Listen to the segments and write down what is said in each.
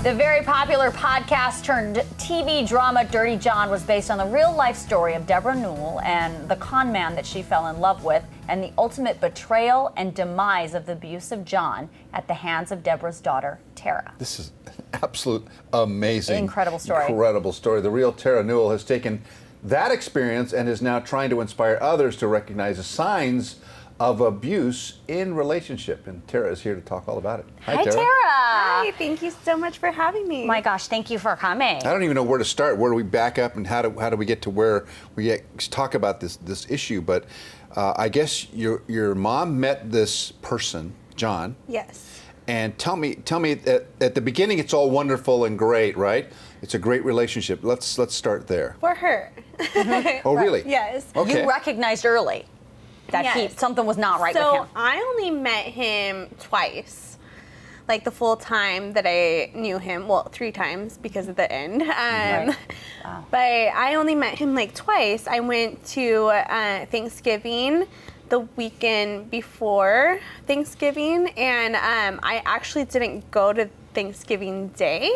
The very popular podcast turned TV drama Dirty John was based on the real-life story of Debra Newell and the con man that she fell in love with, and the ultimate betrayal and demise of the abusive John at the hands of Debra's daughter, Terra. This is an absolute amazing, incredible story. Incredible story. The real Terra Newell has taken that experience and is now trying to inspire others to recognize the signs of abuse in relationship. And Terra is here to talk all about it. Hi, Terra. Hi, thank you so much for having me. My gosh, thank you for coming. I don't even know where to start. Where do we back up, and how do we get to where we talk about this issue? But I guess your mom met this person, John. Yes. And tell me at the beginning it's all wonderful and great, right? It's a great relationship. Let's start there. For her. Oh, really? Yes. Okay. You recognized early that something was not right with him. So I only met him twice, like the full time that I knew him. Well, 3 times because of the end. Right. Wow. But I only met him like twice. I went to Thanksgiving the weekend before Thanksgiving, and I actually didn't go to Thanksgiving Day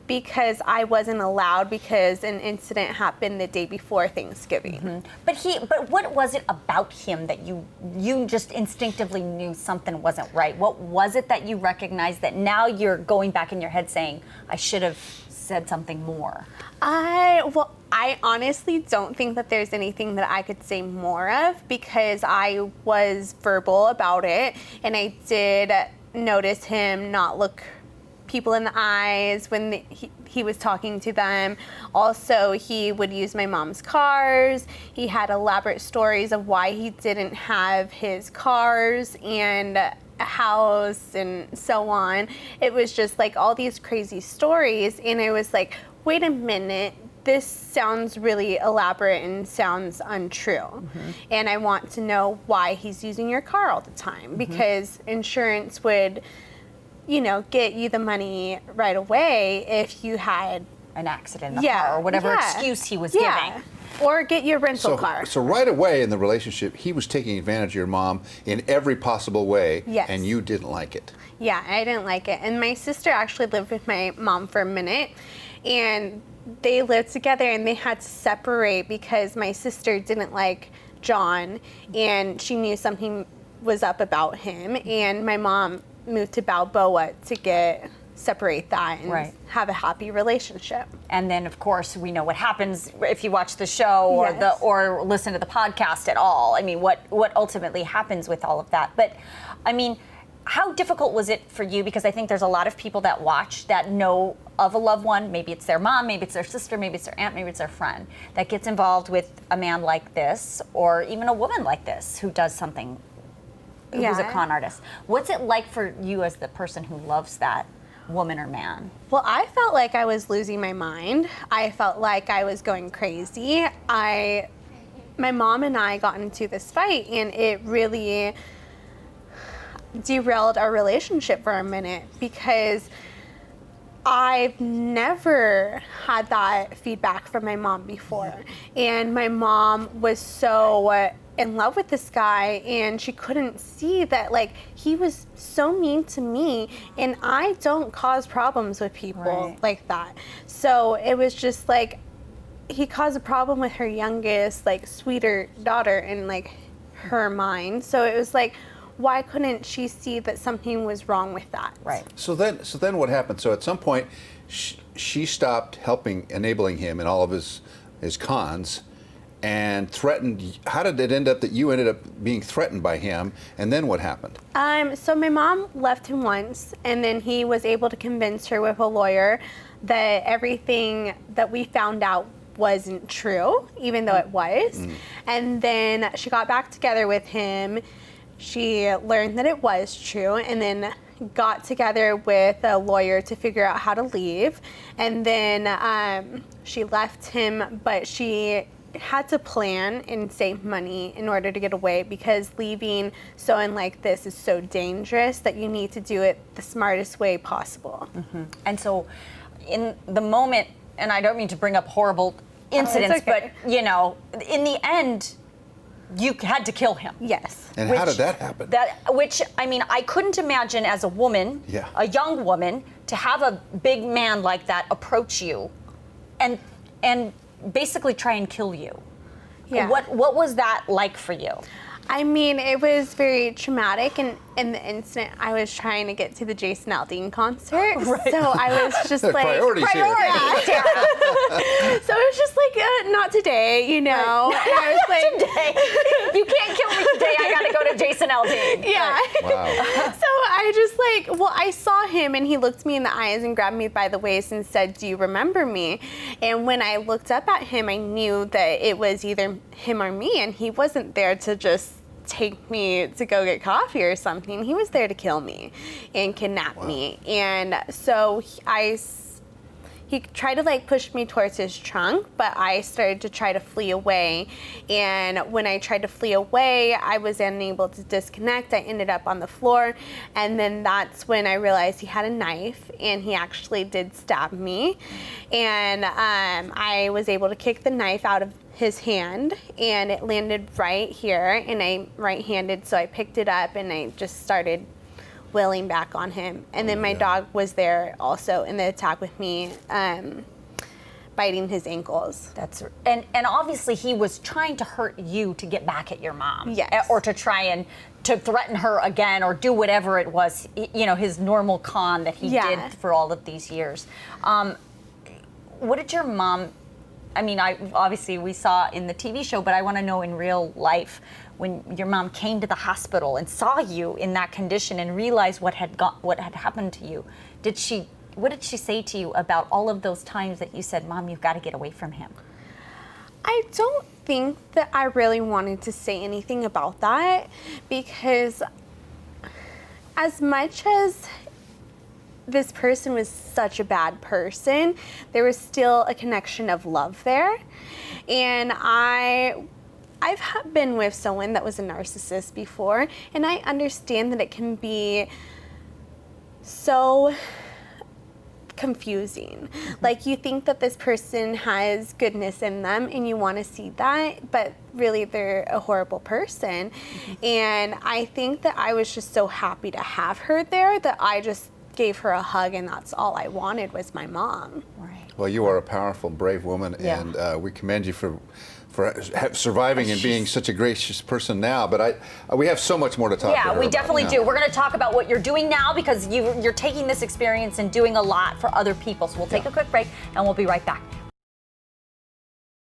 because I wasn't allowed because an incident happened the day before Thanksgiving. Mm-hmm. But what was it about him that you just instinctively knew something wasn't right? What was it that you recognized that now you're going back in your head saying, I should have said something more? I honestly don't think that there's anything that I could say more of because I was verbal about it, and I did notice him not look people in the eyes when he was talking to them. Also, he would use my mom's cars. He had elaborate stories of why he didn't have his cars and a house and so on. It was just like all these crazy stories, and it was like, wait a minute, this sounds really elaborate and sounds untrue. And I want to know why he's using your car all the time, because insurance would, get you the money right away if you had an accident in the car or whatever excuse he was giving. Or get your rental car. So right away in the relationship, he was taking advantage of your mom in every possible way, and you didn't like it. Yeah, I didn't like it. And my sister actually lived with my mom for a minute, and they lived together, and they had to separate because my sister didn't like John, and she knew something was up about him, and my mom moved to Balboa to separate that and have a happy relationship. And then, of course, we know what happens if you watch the show or listen to the podcast at all. I mean, what ultimately happens with all of that. But, I mean, how difficult was it for you? Because I think there's a lot of people that watch that know of a loved one. Maybe it's their mom, maybe it's their sister, maybe it's their aunt, maybe it's their friend that gets involved with a man like this, or even a woman like this who does something, who's a con artist. What's it like for you as the person who loves that woman or man? Well, I felt like I was losing my mind. I felt like I was going crazy. My mom and I got into this fight, and it really derailed our relationship for a minute because I've never had that feedback from my mom before. And my mom was so in love with this guy, and she couldn't see that, like, he was so mean to me, and I don't cause problems with people like that. So it was just like, he caused a problem with her youngest, like, sweeter daughter in, like, her mind. So it was like, why couldn't she see that something was wrong with that? Right. So then what happened? So at some point, she stopped enabling him in all of his cons, and threatened. How did it end up that you ended up being threatened by him? And then what happened? So my mom left him once, and then he was able to convince her with a lawyer that everything that we found out wasn't true, even though it was. And then she got back together with him. She learned that it was true, and then got together with a lawyer to figure out how to leave. And then she left him, but she had to plan and save money in order to get away, because leaving someone like this is so dangerous that you need to do it the smartest way possible. And so in the moment, and I don't mean to bring up horrible incidents, but in the end, you had to kill him. Yes. And how did that happen? Which, I mean, I couldn't imagine as a woman, a young woman, to have a big man like that approach you and basically try and kill you. Yeah. What was that like for you? I mean, it was very traumatic, and in the instant I was trying to get to the Jason Aldean concert, Right. so I was just like, Priorities here. Yeah. so it was just like, not today, you know. Right. And I was like, Today. You can't kill me today. I got to go to Jason Aldean. yeah. Wow. So I just like, well, I saw him and he looked me in the eyes and grabbed me by the waist and said, "Do you remember me?" And when I looked up at him, I knew that it was either him or me, and he wasn't there to just take me to go get coffee or something. He was there to kill me and kidnap me. And so he tried to like push me towards his trunk, but I started to try to flee away. And when I tried to flee away, I was unable to disconnect. I ended up on the floor. And then that's when I realized he had a knife and he actually did stab me. And I was able to kick the knife out of his hand and it landed right here, and I'm right-handed, so I picked it up and I just started wailing back on him. And then my dog was there also in the attack with me, biting his ankles. And obviously he was trying to hurt you to get back at your mom. Yes. Or to try and to threaten her again or do whatever it was, you know, his normal con that he did for all of these years. What did your mom, I mean, obviously we saw in the TV show, but I want to know in real life, when your mom came to the hospital and saw you in that condition and realized what had happened to you, what did she say to you about all of those times that you said, "Mom, you've got to get away from him"? I don't think that I really wanted to say anything about that, because as much as this person was such a bad person, there was still a connection of love there. And I've been with someone that was a narcissist before, and I understand that it can be so confusing. Like, you think that this person has goodness in them and you want to see that, but really they're a horrible person. And I think that I was just so happy to have her there that I just gave her a hug, and that's all I wanted was my mom. Right. Well, you are a powerful, brave woman, and we commend you for surviving and being such a gracious person now. But we have so much more to talk about. Yeah, we definitely do. We're going to talk about what you're doing now, because you're taking this experience and doing a lot for other people. So we'll take a quick break, and we'll be right back.